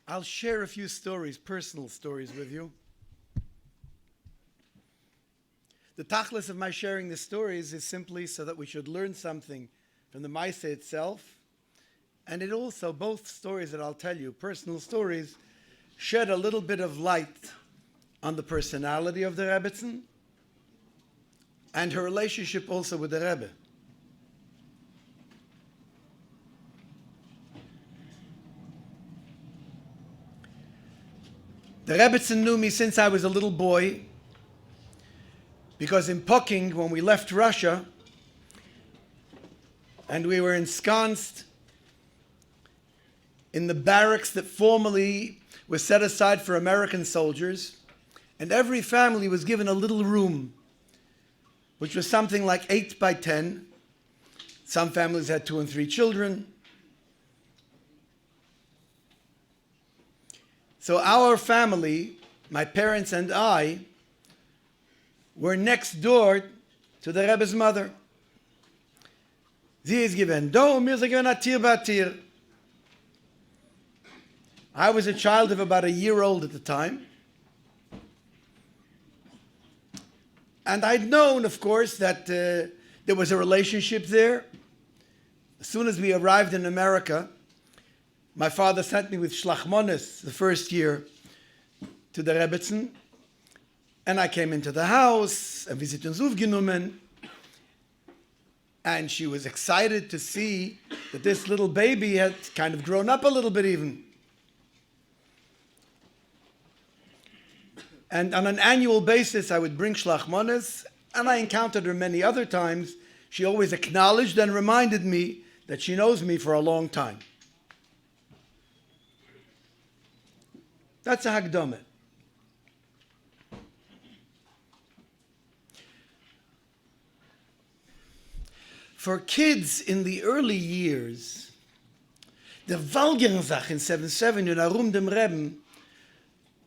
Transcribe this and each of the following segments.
I'll share a few stories, personal stories with you. The tachlis of my sharing the stories is simply so that we should learn something from the Maaseh itself. And it also, both stories that I'll tell you, personal stories, shed a little bit of light on the personality of the Rebbetzin and her relationship also with the Rebbe. The Rebbetzin knew me since I was a little boy, because in Peking, when we left Russia, and we were ensconced in the barracks that formerly was set aside for American soldiers, and every family was given a little room, which was something like 8 by 10. Some families had 2 and 3 children. So our family, my parents and I, were next door to the Rebbe's mother. Sie ist gewesen da und wir sind gewesen a Tier bei Tier. I was a child of about a year old at the time. And I'd known, of course, that there was a relationship there. As soon as we arrived in America, my father sent me with Shlachmonis the first year to the Rebbetzin. And I came into the house, and we sind uns aufgenommen. And she was excited to see that this little baby had kind of grown up a little bit even. And on an annual basis, I would bring Shlachmonis, and I encountered her many other times. She always acknowledged and reminded me that she knows me for a long time. That's a Hakdamah. For kids in the early years, the Walgensach in 7-7 in Arum dem Rebbe,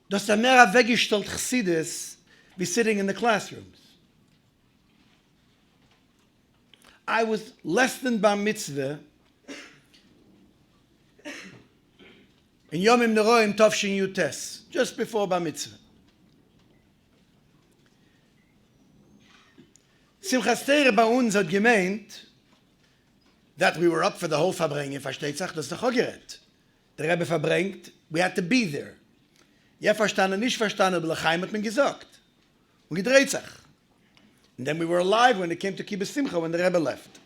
dass der mehr weggestellt Chassidus be sitting in the classrooms. I was less than bar mitzvah in Yomim Neroim Tovshin Yutes, just before bar mitzvah. Simchas Torah bei uns hat gemeint that we were up for the whole Farbrengen, versteht sich, das ist doch auch gerät. Der Rebbe verbringt, we had to be there. Ja, verstanden, nicht verstanden, aber L'chaim hat man gesagt. Und gedreht sich. And then we were alive when it came to Kibbutz Simcha, when the Rebbe left.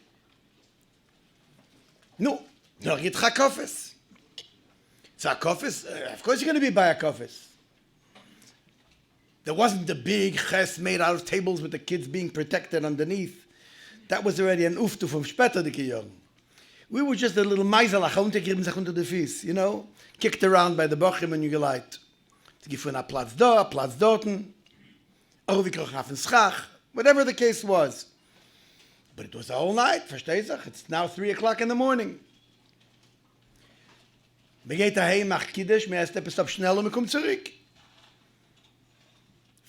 No, get hakofis. So hakofis, of course you're going to be by hakofis. There wasn't the big ches made out of tables with the kids being protected underneath. That was already an uftu from später dicke Jungen. We were just a little meiselach, untergeben sich unter the fies, you know, kicked around by the bochim and you geleit. To give a Platz da, Platz dorten, or we krochen auf den Schach, whatever the case was. But it was a whole night, versteht sich? It's now 3 o'clock in the morning. Wir geht daheim, macht Kiddush, mir erst etwas ab schnell und wir kommen zurück.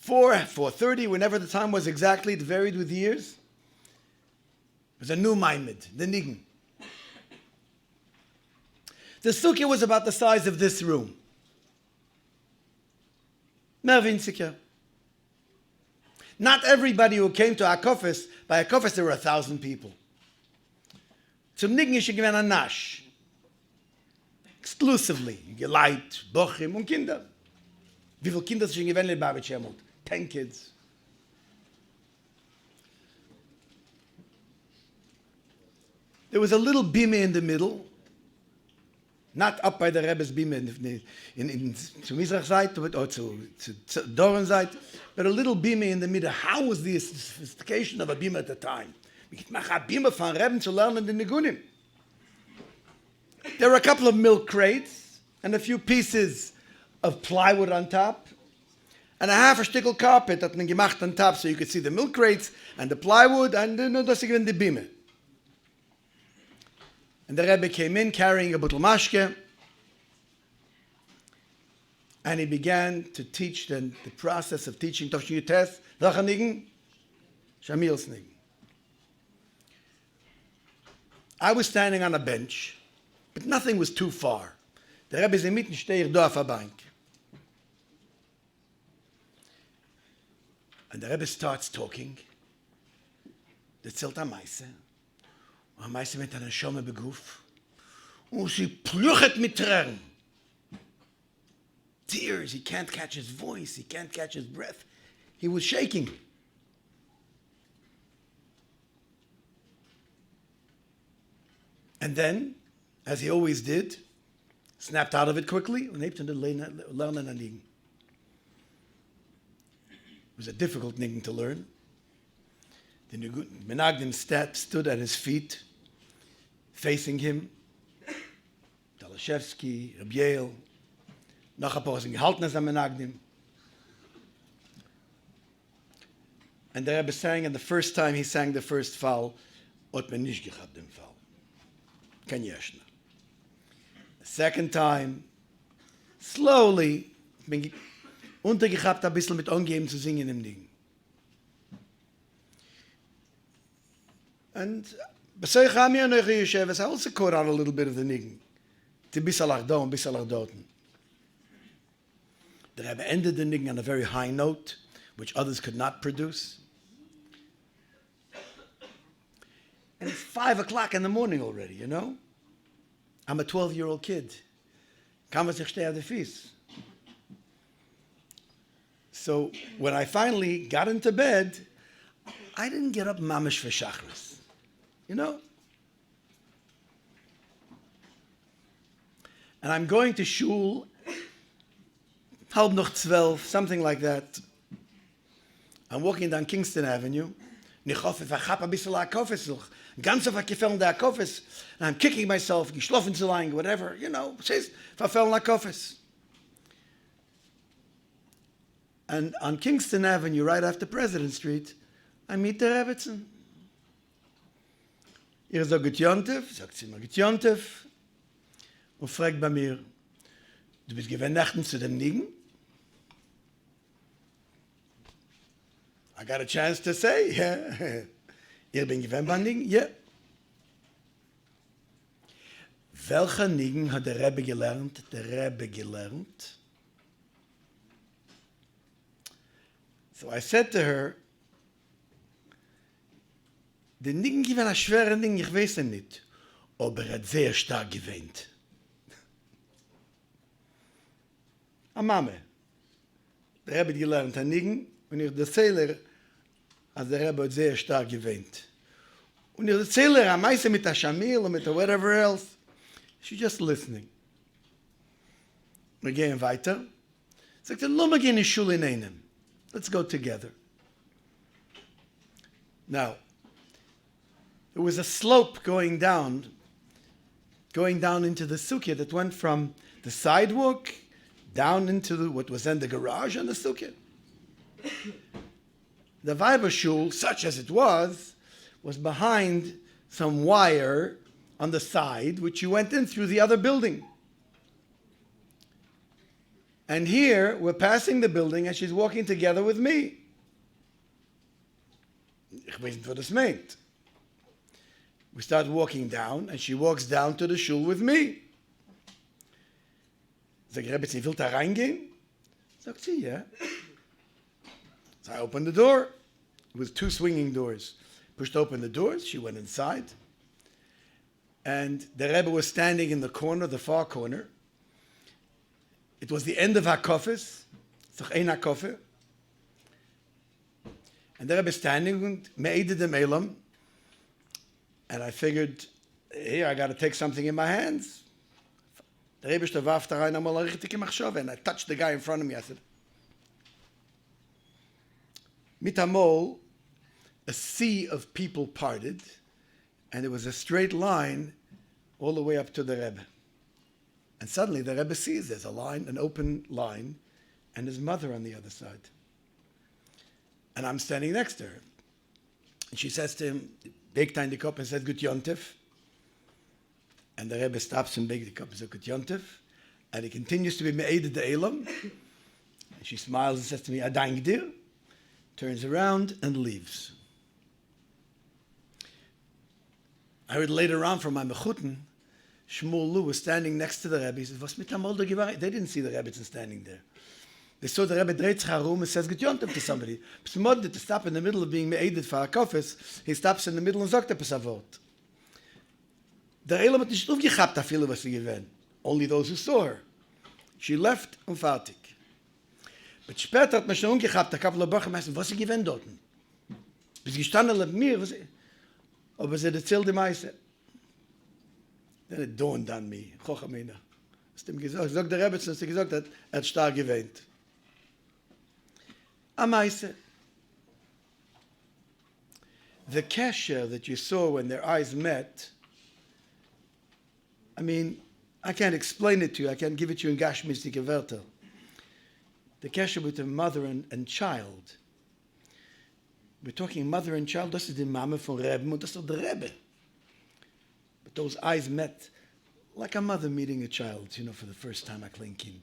4:30, whenever the time was exactly, it varied with years. It was a new Maimed, the Nigen. The sukkah was about the size of this room. Mehr winziger. Not everybody who came to Akofis, by Akofis there were 1,000 people. Zum Nigen ist gewesen a Nash. Exclusively. Geleit, Bochim und Kinder. Wie viele Kinder sind gewesen in Babich 10 kids. There was a little bima in the middle, not up by the Rebbe's bima to Mizrach side or to Doran side, but a little bima in the middle. How was the sophistication of a bima at the time? We could make a bima from Rebbe to learn in the Nigunim. There were a couple of milk crates and a few pieces of plywood on top, and a half a stickel carpet that man gemacht on top so you could see the milk crates and the plywood and das again the bima. And the Rebbe came in carrying a bottle mashke, and he began to teach the process of teaching Tovshin Yutes, Rachanigen, Shamilsnigen. I was standing on a bench, but nothing was too far. Der Rebbe ist in mitten, stehe ich da auf der Bank. And the Rebbe starts talking. Der zählt am Meise. Und am Meise mit einer Schomme beguf. Und sie plüchet mit Tränen. Tears, he can't catch his voice, he can't catch his breath. He was shaking. And then, as he always did, snapped out of it quickly and hebt in the lernen and liegen. It was a difficult niggin to learn. The Menagdim stood at his feet, facing him. Dalashevsky, Rabbi Yael, noch ein paar sind gehalten als Menagdim. And the Rebbe sang, and the first time he sang the first Fall, hat man nicht gehabt den Fall. Kein Yeshna. The second time, slowly, bin untergehabt ein bisschen mit angeben zu singen im Ding. And Besoich Amir and Yeshev, I also caught out a little bit of the niggin. To bisalach do and bisalach doten. The Rebbe ended the niggin on a very high note, which others could not produce. And it's 5 o'clock in the morning already, you know? I'm a 12-year-old kid. Kann man sich stehen auf die Fies. So when I finally got into bed, I didn't get up mamish for shachris. You know? And I'm going to shul, halb noch 12, something like that. I'm walking down Kingston Avenue. Ich hoffe, ich habe ein bisschen Akofes noch. Ganz auf gefallen der Akofes. And I'm kicking myself, geschlafen zu lang, whatever, you know. Says, verfallen Akofes. And on Kingston Avenue, right after President Street, I meet the Rebbetzin. So gut Jontef, sagt sie mir, gut Jontef. Und fragt bei mir, du bist gewähnt nachten zu dem Nigen? I got a chance to say, yeah. Ihr bin gewähnt beim Nigen? Yeah. Welcher Nigen hat der Rebbe gelernt? Der Rebbe gelernt. So I said to her, der Nigen gewähnt ein schwerer Nigen, ich weiß ihn nicht. Aber hat sehr stark gewähnt. A Mame. Der Rebbe hat gelernt ein Nigen, und ich erzähle, als der Rebbe hat sehr stark gewähnt. Und ich erzähle, am meisten mit der Shamil und mit der whatever else. She's just listening. Wir gehen weiter. Sagt er, lass mal gehen in die Schule in einem. Let's go together. Now, there was a slope going down into the sukkah that went from the sidewalk down into what was then the garage and the sukkah. The Weiber Shul, such as it was behind some wire on the side, which you went in through the other building. And here, we're passing the building, and she's walking together with me. Ich weiß nicht, was das meint. We start walking down, and she walks down to the shul with me. Sag ich, Rebbe, sie will da reingehen? Sagt sie, yeah. So I opened the door. It was 2 swinging doors. Pushed open the doors. She went inside. And the Rebbe was standing in the corner, the far corner. It was the end of Hakofes. It's noch ein Hakofe. And the Rebbe standing and me'eded the Elam. And I figured, here, I got to take something in my hands. The Rebbe warf da rein einmal richtig im Achshove. And I touched the guy in front of me. I said, Mitamol, a sea of people parted, and it was a straight line all the way up to the Rebbe. And suddenly the Rebbe sees there's a line, an open line, and his mother on the other side. And I'm standing next to her. And she says to him, big time the cup and says, Gut Yontef. And the Rebbe stops and bakes the cup and says, Gut Yontef. And he continues to be me'eded the Elam. And she smiles and says to me, Adank dir. Turns around and leaves. I heard later on from my mechutin, Shmuel Lu was standing next to the Rebbe. He says, "Was mit dem Older geworden?" They didn't see the Rebbetzin standing there. They saw the Rebbe dreht sich herum and says, "Get yontif to somebody." Psmodde to stop in the middle of being me'edit for a kofis, he stops in the middle and sagt etwas a Wort. Der Elam hat nicht aufgehabt, a viele, was sie gewinnt. Only those who saw her. She left und fertig. But später hat man schon umgehabt, a couple of Wochen, was sie gewinnt dort. Bis gestanden neben mir, aber sie erzählt die Meise. Then it dawned on me, Chochamina. Hast ihm gesagt, sagt der Rebbe, dass er gesagt hat, hat stark gewähnt. Meise. The kesher that you saw when their eyes met, I mean, I can't explain it to you. I can't give it to you in Gashmistik Wörter. The kesher with the mother and child. We're talking mother and child. Das ist die Mama von Rebbe und das ist der Rebbe. But those eyes met like a mother meeting a child, for the first time, a klein kind.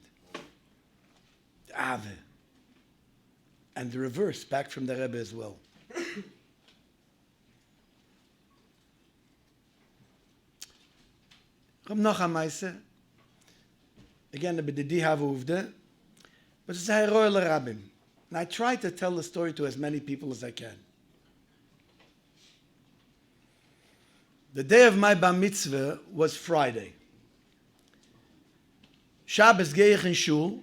Ave. And the reverse, back from the Rebbe as well. Noch a Meise. Again, the Di Havuvde. But it's a Royal Rabbim. And I try to tell the story to as many people as I can. The day of my bar mitzvah was Friday. Shabbos gehe ich in shul,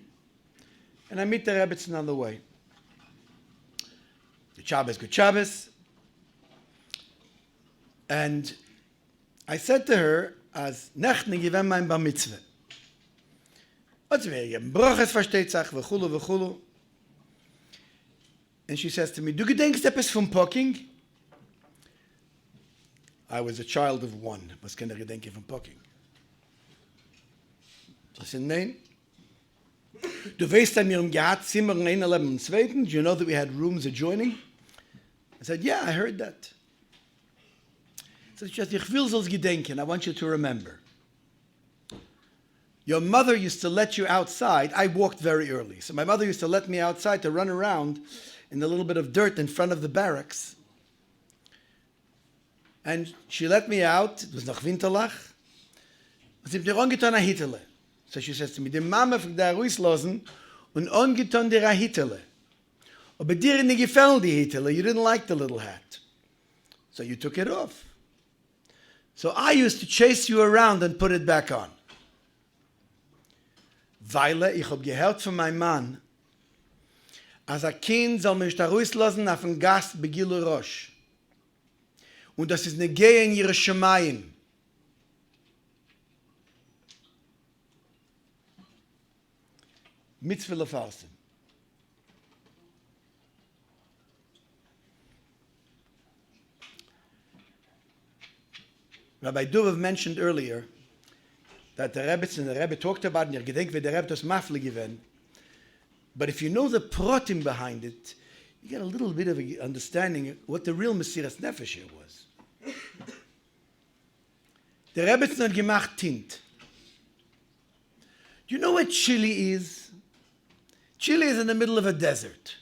and I meet the Rebbetzin on the way. Good Shabbos. And I said to her, as nechten given mein bar mitzvah. What's mir geben? Broches versteht sich, v'chulu. And she says to me, du gedenkst etwas vom Pocking? I was a child of 1. Was kann gedenken von Pocking? I said, nein. Du weißt, dass wir gehabt Zimmer in 11 und 2. Do you know that we had rooms adjoining? I said, yeah, I heard that. So she said, ich will so's gedenken. I want you to remember. Your mother used to let you outside. I walked very early. So my mother used to let me outside to run around in the little bit of dirt in front of the barracks. And she let me out. It was noch Winterlach. Und sie hat mir angetan a Hitele. So she says to me, die Mama fängt da rauslosen und angetan dir a Hitele. Aber dir nicht gefällt die Hitele. You didn't like the little hat. So you took it off. So I used to chase you around and put it back on. Weil ich hab gehört von meinem Mann, als ein Kind soll mich da rauslassen auf den Gast begilu Rosh. Und das ist eine Gehe in ihre Shemayim. Mitzvah lefarsim. Rabbi Dov mentioned earlier that the Rebbe talked about, and gedenk wie der Rebbe das Mafle given. But if you know the protim behind it, you get a little bit of an understanding of what the real Mesiras Nefesh here was. Der Rebbe hat gemacht Tint. Do you know where Chile is? Chile is in the middle of a desert.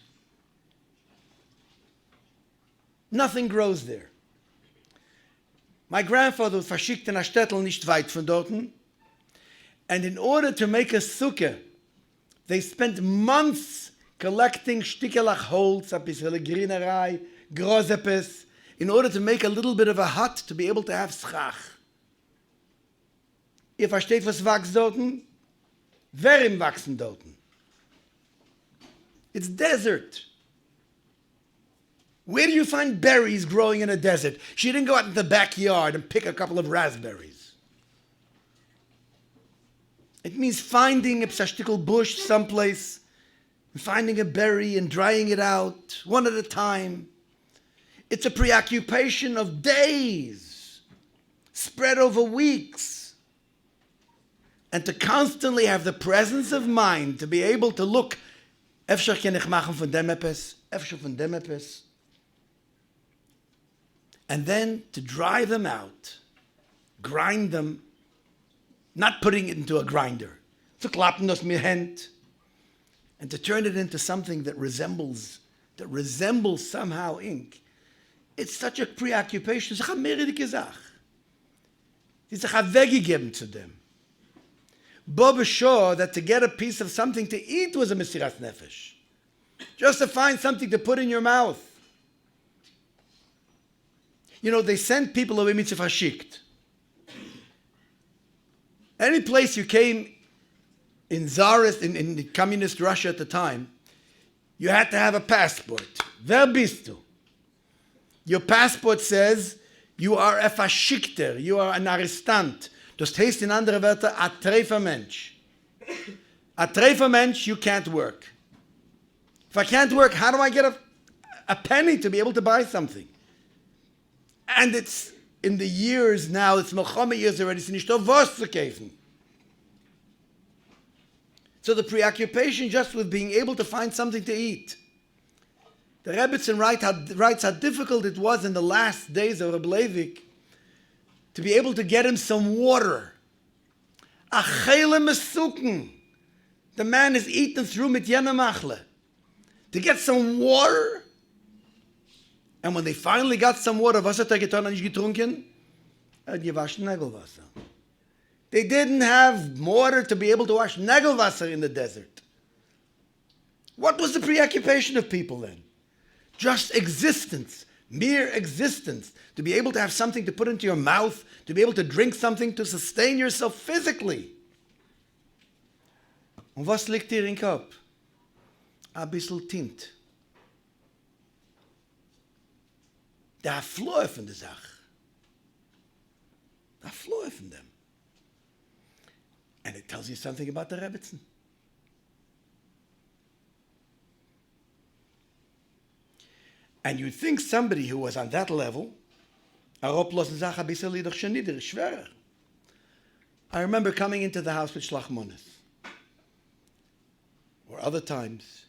Nothing grows there. My grandfather was verschickt in a Städtel nicht weit von dorten. And in order to make a sukkah, they spent months collecting stickelach holz, a bissele grinerei, grosepes, in order to make a little bit of a hut to be able to have schach. Ihr versteht, was wächst dorten? Wer im wachsen dorten? It's desert. Where do you find berries growing in a desert? She didn't go out in the backyard and pick a couple of raspberries. It means finding a psashtikal bush someplace, and finding a berry and drying it out one at a time. It's a preoccupation of days, spread over weeks. And to constantly have the presence of mind to be able to look, efshar ken ich machen von dem epis, efshar von dem epis. And then to dry them out, grind them, not putting it into a grinder, to klappen das mir Hand, and to turn it into something that resembles somehow ink. It's such a preoccupation. It's a meredike Sach. Sie sich weggegeben zu dem. Bob sure that to get a piece of something to eat was a Mesiras Nefesh. Just to find something to put in your mouth. You know, they sent people away mitzvah verschickt. Any place you came in Tsarist, in the communist Russia at the time, you had to have a passport. Wer bist du? Your passport says you are a Verschickter, you are an Arrestant. Das heißt in andere Wörter, a treifer Mensch. A treifer Mensch, you can't work. If I can't work, how do I get a penny to be able to buy something? And it's in the years now, it's Milchama years already, it's nicht auf was zu kaufen. So the preoccupation just with being able to find something to eat. The Rebbetzin writes how difficult it was in the last days of Rebbe Leivik to be able to get him some water. Achele mesuken. The man is eaten through mit jene machle. To get some water. And when they finally got some water, was hat getan, nicht getrunken? Gewaschen Nagelwasser. They didn't have water to be able to wash Nagelwasser in the desert. What was the preoccupation of people then? Just existence, mere existence. To be able to have something to put into your mouth, to be able to drink something to sustain yourself physically. Und was liegt dir in Kopf? A bissel Tint. Der Flur von der Sache. Der Flur von dem. And it tells you something about the Rebbetzin. And you'd think somebody who was on that level, I remember coming into the house with Shlachmonis. Or other times,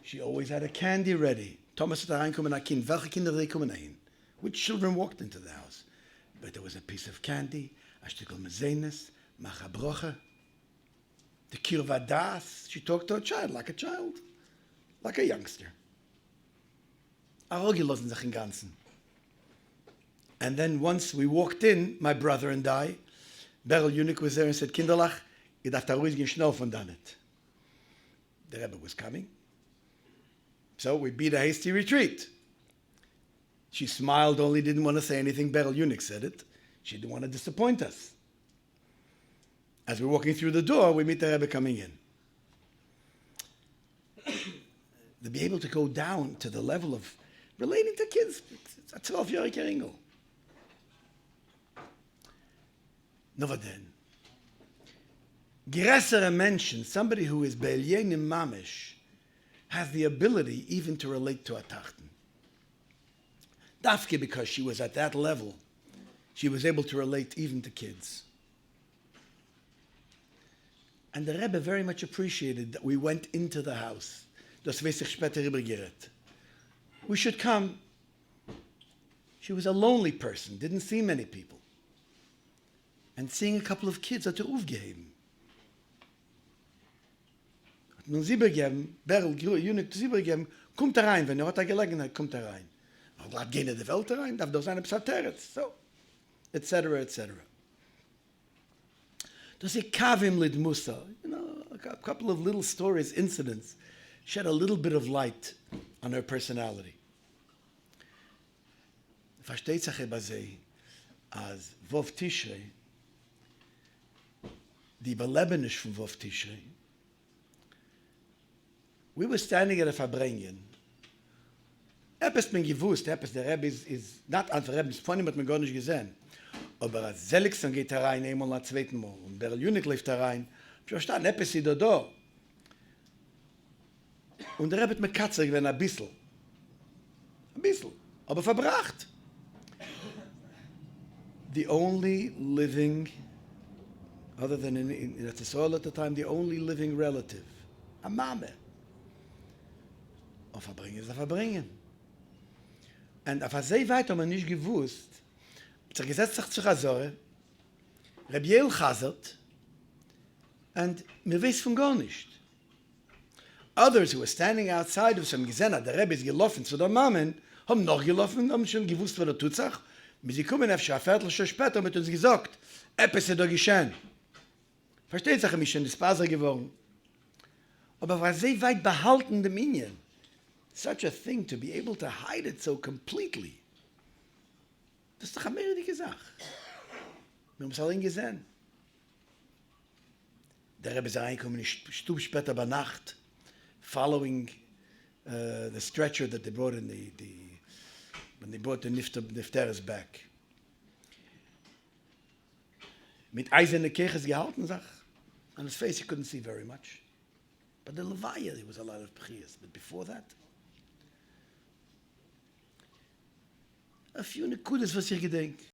she always had a candy ready. Thomas had reinkommen a kind. Welche Kinder they kommen hin? Which children walked into the house? But there was a piece of candy, a shtickl mezenes, macha broche. The kirvadas. She talked to a child, like a youngster. Arogilosen sich im Ganzen. And then once we walked in, my brother and I, Beryl Unick was there and said, Kinderlach, ihr darf da ruhig gehen schnell von da nicht. The Rebbe was coming. So we beat a hasty retreat. She smiled, only didn't want to say anything. Beryl Unick said it. She didn't want to disappoint us. As we're walking through the door, we meet the Rebbe coming in. To be able to go down to the level of relating to kids, it's a 12-year-old Ringel. No, but then, größere Menschen, somebody who is Be'elyenim Mamish, has the ability even to relate to a Tachten. Dafke, because she was at that level, she was able to relate even to kids. And the Rebbe very much appreciated that we went into the house. Das weiß ich später übergerät. We should come. She was a lonely person, didn't see many people. And seeing a couple of kids hat aufgeheben. Hat nun sie begeben, Beryl, Unick, sie begeben, kommt rein, wenn hat Gelegenheit, kommt rein. Aber hat gehen in die Welt rein, darf doch seine Psalteretz, so, etc., etc. Das ist Kavim lid Musa, you know, a couple of little stories, incidents, shed a little bit of light on her personality. Versteht sich über sie, als Vov Tishrei, die Belebenisch von Vov Tishrei. We were standing at a Farbrengen. Etwas man gewusst, etwas der Rebbe ist not an der Rebbe, von ihm hat man gar nicht gesehen. Aber als Seligson geht herein, einmal nach zweiten Mal, und Beryl Unick läuft herein, ich verstehe, etwas ist da. Und der Rebbe hat mit Katze gewesen, ein bisschen, aber verbracht. The only living, other than in the soil at the time, the only living relative, a Mame. Auf Verbringen ist Verbringen. Und auf sehr weit haben wir nicht gewusst, hat gesetzt sich zu Chazore, Rabbi Yael Chazert, und wir wissen von gar nicht. Others who were standing outside of some gesehen, der Rebbe ist gelaufen zu der Mamen, haben noch gelaufen, haben schon gewusst, was tut sich. Wir sind kommen auf ein Viertelstunde später mit uns gesagt, etwas ist da geschehen. Versteht sich, mich schon das Passer geworden. Aber war sehr weit behalten dem Minion. Such a thing to be able to hide it so completely. Das ist doch eine merkwürdige Sache. Wir haben es allein gesehen. Der Rebbe ist reingekommen, eine Stube später bei Nacht, following the stretcher that they brought in when they brought the Nifteres back. Mit eiserne Kirches gehalten, sag. On his face, you couldn't see very much. But the Levaya, there was a lot of prayers. But before that, a few nekudas, was ich gedenk.